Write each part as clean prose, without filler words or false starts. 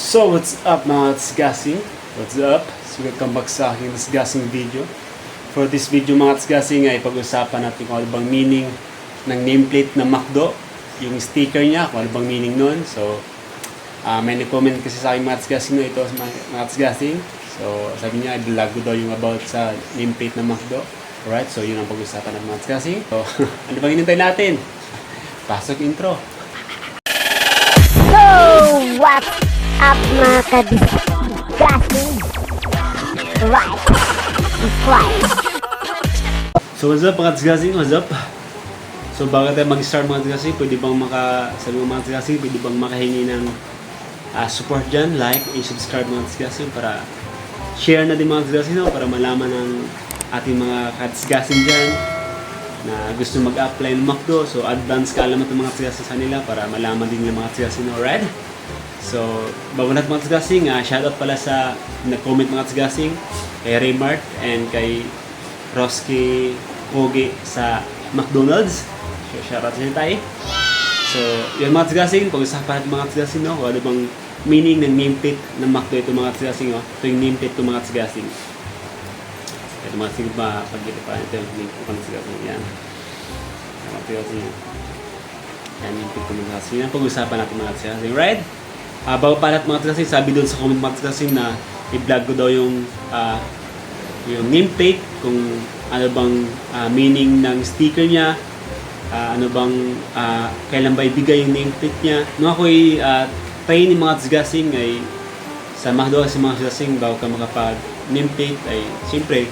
So what's up mga tsgasing? What's up? So welcome back sa aking tsgasing video. For this video mga tsgasing ay pag-usapan natin kung ano bang meaning ng nameplate ng McDo, yung sticker niya, kung ano bang meaning nun. So may nag-comment kasi sa akin mga tsgasing ito mga tsgasing. So sabi niya, i-vlog ko daw yung about sa nameplate ng McDo. Alright, so yun ang pag-usapan ng mga tsgasing. So ano bang hinintay natin? Pasok intro. So, what's up mga ka-disgusting? Right. So what's up mga tsgasing? What's up? So bago tayo mag-start mga tsgasing, pwede bang sabi mga tsgasing, pwede bang makahingi ng support dyan, like and subscribe mga tsgasing para share na din mga tsgasing, no? Para malaman ng ating mga katsgasing dyan na gusto mag-apply ng McDo. So advance ka alam ito mga tsgasing sa nila para malaman din ng mga tsgasing, no? Alright? So bago natin mga tsgasing, shoutout pala sa nag-comment mga tsgasing kay Raymart and kay Roski Pogi sa McDonald's. So shoutout sa tayo. So yun mga tsgasing, pag-usapan natin mga tsgasing, no? Kung ano bang meaning ng nameplate ng McDo ito mga tsgasing, no? Ito yung nameplate ito mga tsgasing. Ito mga tsgasing pa, pag-ito pa ito yung nameplate ito mga tsgasing. Yan. Mga tsgasing. Yan, nameplate ito mga tsgasing. Yan, pag-usapan natin mga tsgasing. Right? Bago pa lahat mga tsgasing, sabi doon sa comment mga tsgasing na i-vlog ko daw yung nameplate, kung ano bang meaning ng sticker niya, ano bang kailan ba ibigay yung nameplate niya. Nung ako'y train ng mga tsgasing ay sa McDo kasi mga tsgasing, bago ka makapag nameplate ay siyempre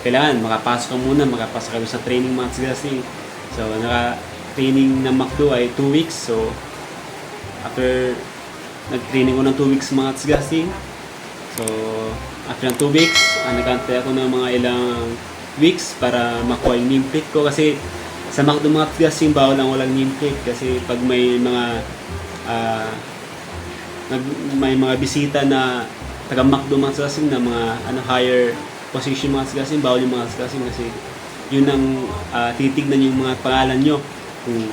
kailangan makapasok ka muna, makapasok ka sa training mga tsgasing. So naka-training ng McDo ay 2 weeks. So after nag-training ko ng 2 weeks mga tsgasing, so after ng 2 weeks, nag-antay ako ng mga ilang weeks para makuha yung nameplate ko. Kasi sa McDo mga tsgasing, bawal lang walang nameplate. Kasi pag may mga bisita na taga McDo mga tsgasing na mga higher position mga tsgasing, bawal yung mga tsgasing kasi yun ang titignan yung mga pangalan nyo. Kung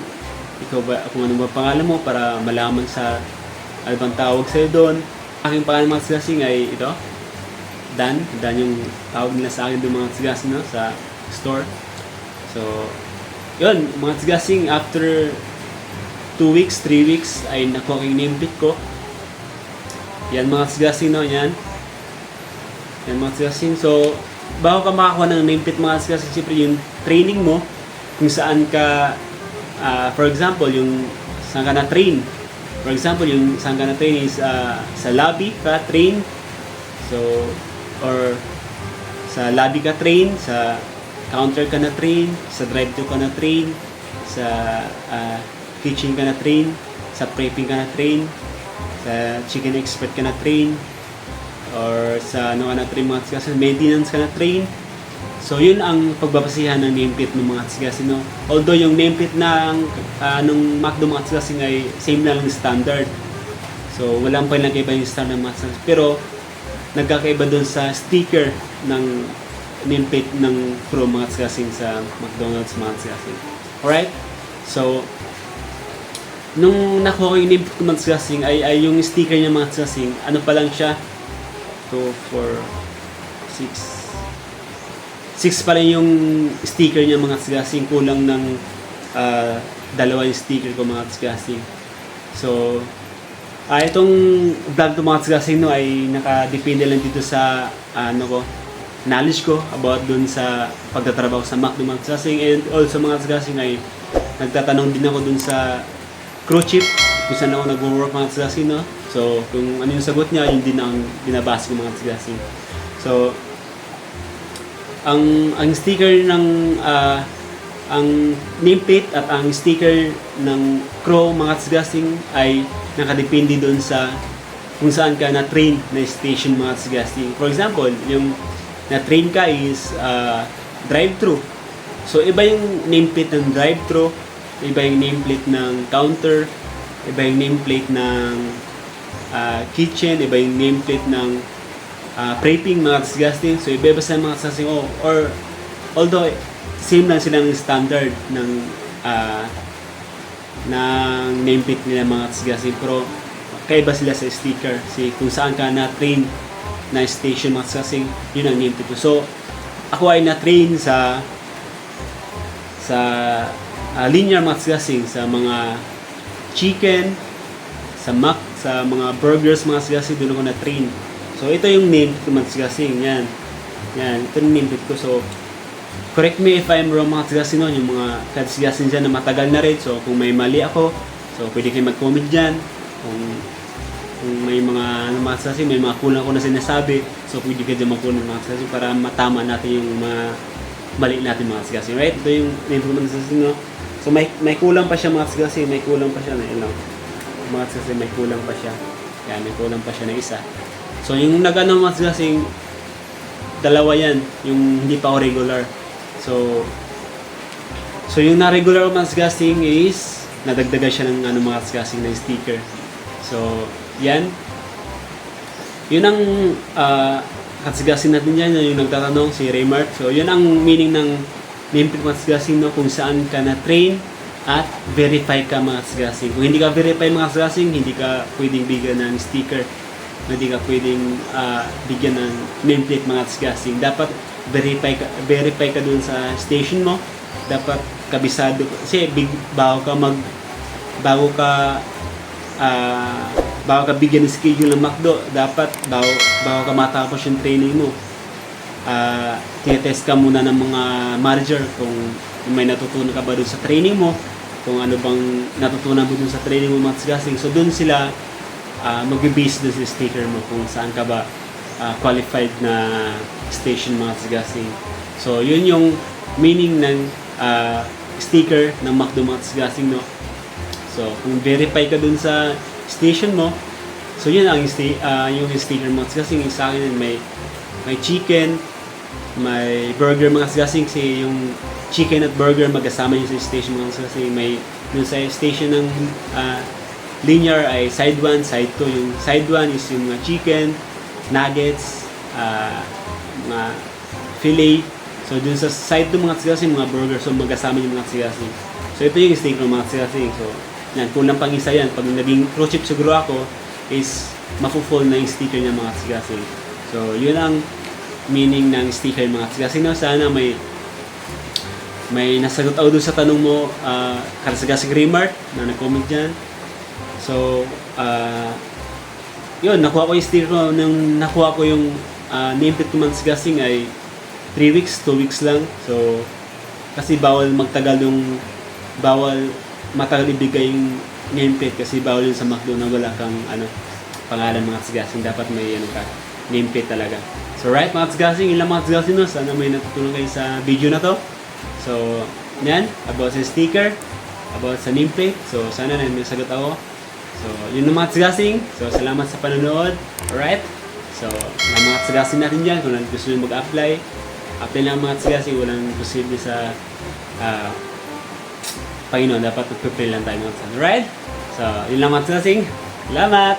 ano ba pangalan mo para malaman sa ano bang tawag sa'yo doon. Aking pangalan mga tsgasing ay ito, Dan yung tawag nila sa akin doon mga tsgasing, no? Sa store. So yun mga tsgasing, after 2 weeks, 3 weeks ay nakuha ko yung nameplate ko. Yan mga tsgasing, no? Yan mga tsgasing. So bago ka makakuha ng nameplate mga tsgasing, siyempre yung training mo, kung saan ka for example, yung saan ka na-train. For example, yung saan ka na-train is sa lobby ka train. So, or sa lobby ka train, sa counter ka na-train, sa drive-thru ka na-train, sa kitchen ka na-train, sa prepping ka na-train, sa chicken expert ka na-train, or sa ano ka na-train mga tsgasing, maintenance ka na-train. So yun ang pagbabasihan ng nameplate ng mga tsgasing, no? Although yung nameplate ng McDo mga tsgasing ay same lang ng standard. So walang pinagkaiba yung standard ng mga tsgasing. Pero nagkakaiba doon sa sticker ng nameplate ng Pro mga tsgasing sa McDonald's mga tsgasing. Alright? So nung nakuha ko yung nameplate ng mga tsgasing ay yung sticker niya mga tsgasing, ano pa lang siya? 2, 4, 6 pa rin yung sticker niya mga tsgasing, kulang ng dalawa yung sticker ko mga tsgasing. So itong vlog to mga tsgasing, no, ay nakadepende lang dito sa knowledge ko about dun sa pagtatrabaho sa McDo mga tsgasing. And also mga tsgasing ay nagtatanong din ako dun sa crew chief kung saan ako nag-work mga tsgasing, no? So kung ano yung sagot niya, yun din ang binabase ko mga tsgasing. So ang sticker ng ang nameplate at ang sticker ng Crow mga tsgasing ay nakadepende doon sa kung saan ka na-train na station mga tsgasing. For example, yung na-train ka is drive-thru. So iba yung nameplate ng drive-thru, iba yung nameplate ng counter, iba yung nameplate ng kitchen, iba yung nameplate ng prepping mga tsgasing. So iba-iba sa mga tsgasing, or although same lang silang standard ng nameplate nila mga tsgasing, pero magkaiba sila sa sticker. Kasi kung saan ka na-train na station mga kasing, yun ang nameplate ko. So, ako ay na-train sa linear mga kasing, sa mga chicken, sa mac, sa mga burgers mga kasing, doon ako na-train. So, ito yung nameplate ko mga kasing. Yan. Ito yung nameplate ko. So, correct me if I'm wrong mga kasing nun, yung mga kasing dyan na matagal na rin. So, kung may mali ako, so pwede kayo mag-comment dyan. Kung may mga mga kasing, may mga kulang ko na sinasabi, so pwede kayo dyan mag-comment mga kasing para matama natin yung mga mali natin mga kasing. Right? Ito yung nameplate mga kasing, no? So, may kulang pa siya mga kasing, may kulang pa siya na ilang. Mga kasing, may kulang pa siya. Yan, may kulang pa siya na isa. So, yung nag-ano mga kasing, dalawa yan, yung hindi pa ako regular. So yung na-regular mga kasing is nadagdagan siya ng mga kasing na sticker. So, yan. Yun ang kasing natin yan, yung nagtatanong si Raymart. So, yun ang meaning ng nameplate mga kasing, no, kung saan ka na-train at verify ka mga kasing. Kung hindi ka verify mga kasing, hindi ka pwedeng bigyan ng sticker. Hindi ka pwedeng bigyan ng nameplate mga kasing. Dapat verify ka dun sa station mo. Dapat kabisado kasi bago ka bigyan ng schedule ng McDo, dapat bago ka matapos yung training mo, tinetest ka muna ng mga manager kung may natutunan ka ba dun sa training mo, kung ano bang natutunan mo dun sa training mo mga kasing. So dun sila mag-base dun sa sticker mo kung saan ka ba qualified na station mga kasing. So yun yung meaning ng sticker ng McDo mga kasing, no. So kung verify ka dun sa station mo, so yun ang yung sticker mga kasing. Sa akin may chicken, may burger mga kasing. Kasi yung chicken at burger magkasama yun sa station mga kasing. May dun sa station ng linear ay side 1, side 2. Yung side 1 is yung mga chicken, nuggets, mga fillet. So dun sa side 2 mga kasing, mga burger, so magkasama yung mga kasing. So ito yung sticker ng mga kasing. So yan, kulang pang isa yan. Pag naging true chip siguro ako, is mafu-full na yung sticker ng mga kasing. So yun ang meaning ng sticker ng mga kasing. No, sana may nasagot ako dun sa tanong mo, kasing Raymart na nag-comment dyan. So yun, nakuha ko yung sticker ko. Nung nakuha ko yung nameplate ko mga kasing ay 3 weeks, 2 weeks lang. So kasi bawal matagal ibigay yung nameplate kasi bawal yun sa McDo na wala kang pangalan mga kasing. Dapat may nameplate talaga. So right mga kasing, yun lang mga kasing, no? Sana may natutunan kayo sa video na to. So yan, about sa sticker, about sa nameplate. So sana may sagot ako. So yun lang mga kasing. So salamat sa panonood. Alright. So mga kasing natin dyan, kung gusto nyo mag-apply, apply lang mga kasing. Walang posible sa Panginoon, dapat mag-prepare lang tayo mga kasing. Alright? So, yun lang mga kasing. Salamat!